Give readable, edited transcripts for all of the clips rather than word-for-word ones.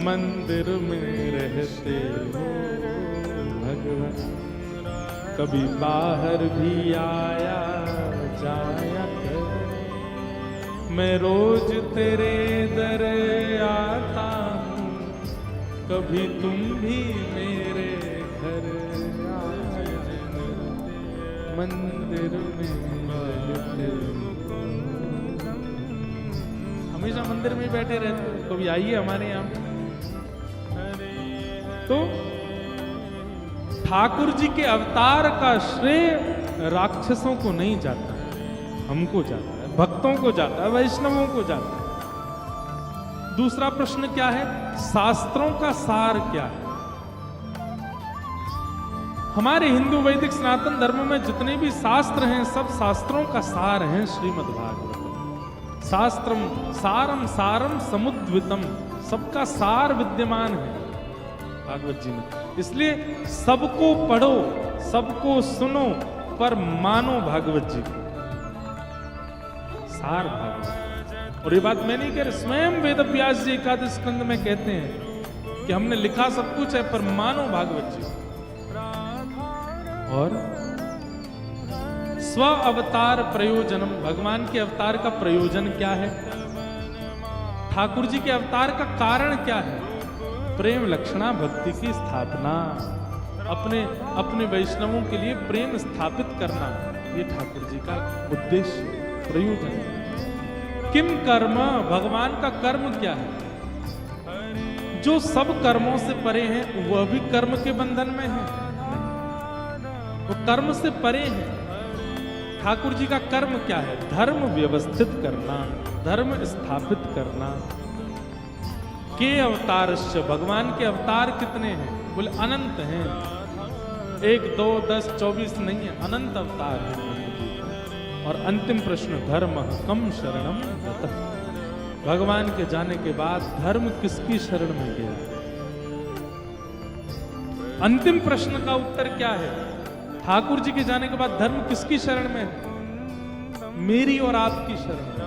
मंदिर में रहते हो भगवान, कभी बाहर भी आया जाया कर, मैं रोज तेरे दर आता हूँ, कभी तुम भी मेरे घर आया कर, मंदिर में रहते हो। हमेशा मंदिर में बैठे रहते हो, कभी आइए हमारे यहाँ। तो ठाकुर जी के अवतार का श्रेय राक्षसों को नहीं जाता, हमको जाता है, भक्तों को जाता है, वैष्णवों को जाता है। दूसरा प्रश्न क्या है? शास्त्रों का सार क्या है? हमारे हिंदू वैदिक सनातन धर्म में जितने भी शास्त्र हैं, सब शास्त्रों का सार हैं श्रीमद् भागवत। शास्त्रम सारम सारम समुद्वितम, सबका सार विद्यमान है भागवत जी में। इसलिए सबको पढ़ो, सबको सुनो, पर मानो भागवत जी को, सार भागवत। और ये बात मैं नहीं कह रहा, स्वयं वेद व्यास जी एकादश स्कंद में कहते हैं कि हमने लिखा सब कुछ है, पर मानो भागवत जी। और स्व अवतार प्रयोजनम, भगवान के अवतार का प्रयोजन क्या है? ठाकुर जी के अवतार का कारण क्या है? प्रेम लक्षणा भक्ति की स्थापना, अपने वैष्णवों के लिए प्रेम स्थापित करना, ये ठाकुर जी का उद्देश्य, प्रयोजन है। किम कर्म, भगवान का कर्म क्या है? जो सब कर्मों से परे हैं, वह भी कर्म के बंधन में है, वो कर्म से परे हैं। ठाकुर जी का कर्म क्या है? धर्म व्यवस्थित करना, धर्म स्थापित करना। के अवतारश्च, भगवान के अवतार कितने हैं? बोले अनंत हैं, 1 2 10 24 नहीं है, अनंत अवतार है। और अंतिम प्रश्न, धर्म कम शरणम गतः, भगवान के जाने के बाद धर्म किसकी शरण में गया? अंतिम प्रश्न का उत्तर क्या है? ठाकुर जी के जाने के बाद धर्म किसकी शरण में है? मेरी और आपकी शरण में।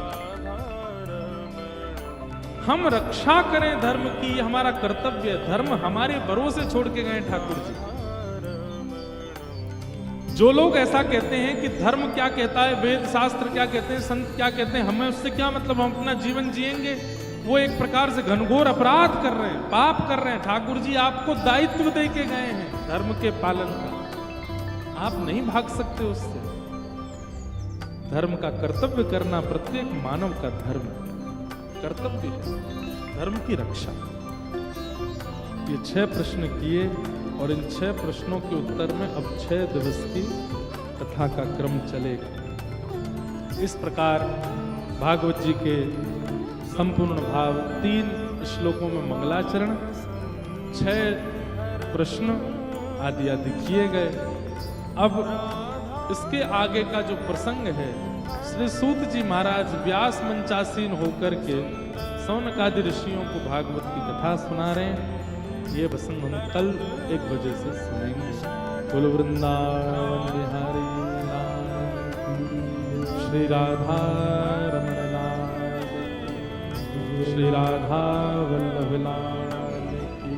हम रक्षा करें धर्म की, ये हमारा कर्तव्य है। धर्म हमारे भरोसे छोड़ के गए ठाकुर जी। जो लोग ऐसा कहते हैं कि धर्म क्या कहता है, वेद शास्त्र क्या कहते हैं, संत क्या कहते हैं, हमें उससे क्या मतलब, हम अपना जीवन जिएंगे, वो एक प्रकार से घनघोर अपराध कर रहे हैं, पाप कर रहे हैं। ठाकुर जी आपको दायित्व दे के गए हैं धर्म के पालन का, आप नहीं भाग सकते उससे। धर्म का कर्तव्य करना प्रत्येक मानव का धर्म कर्तव्य है, धर्म की रक्षा। ये 6 प्रश्न किए और इन 6 प्रश्नों के उत्तर में अब 6 दिवस की कथा का क्रम चलेगा। इस प्रकार भागवत जी के संपूर्ण भाव 3 श्लोकों में मंगलाचरण, 6 प्रश्न आदि आदि किए गए। अब इसके आगे का जो प्रसंग है, श्री सूत जी महाराज व्यास मंचासीन होकर के सौनकादि ऋषियों को भागवत की कथा सुना रहे हैं। ये प्रसंग हम कल 1 बजे से सुनेंगे। कुल वृंदावन बिहारी श्री राधा रमण लाल, श्री राधा वल्लभ लाल की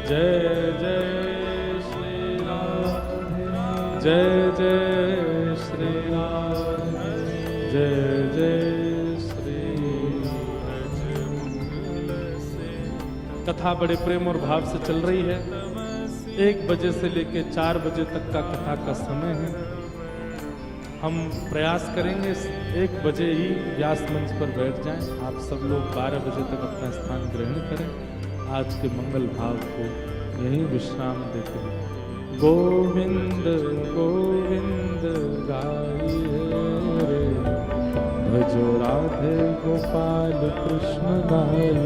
जय जय, जय जय श्री राम, जय जय श्री राम। कथा बड़े प्रेम और भाव से चल रही है। 1 बजे से लेकर 4 बजे तक का कथा का समय है। हम प्रयास करेंगे 1 बजे ही व्यास मंच पर बैठ जाएं। आप सब लोग 12 बजे तक अपना स्थान ग्रहण करें। आज के मंगल भाव को यहीं विश्राम देते हैं। गोविंद गोविंद गाइए रे, भजो राधे गोपाल कृष्ण गाइए।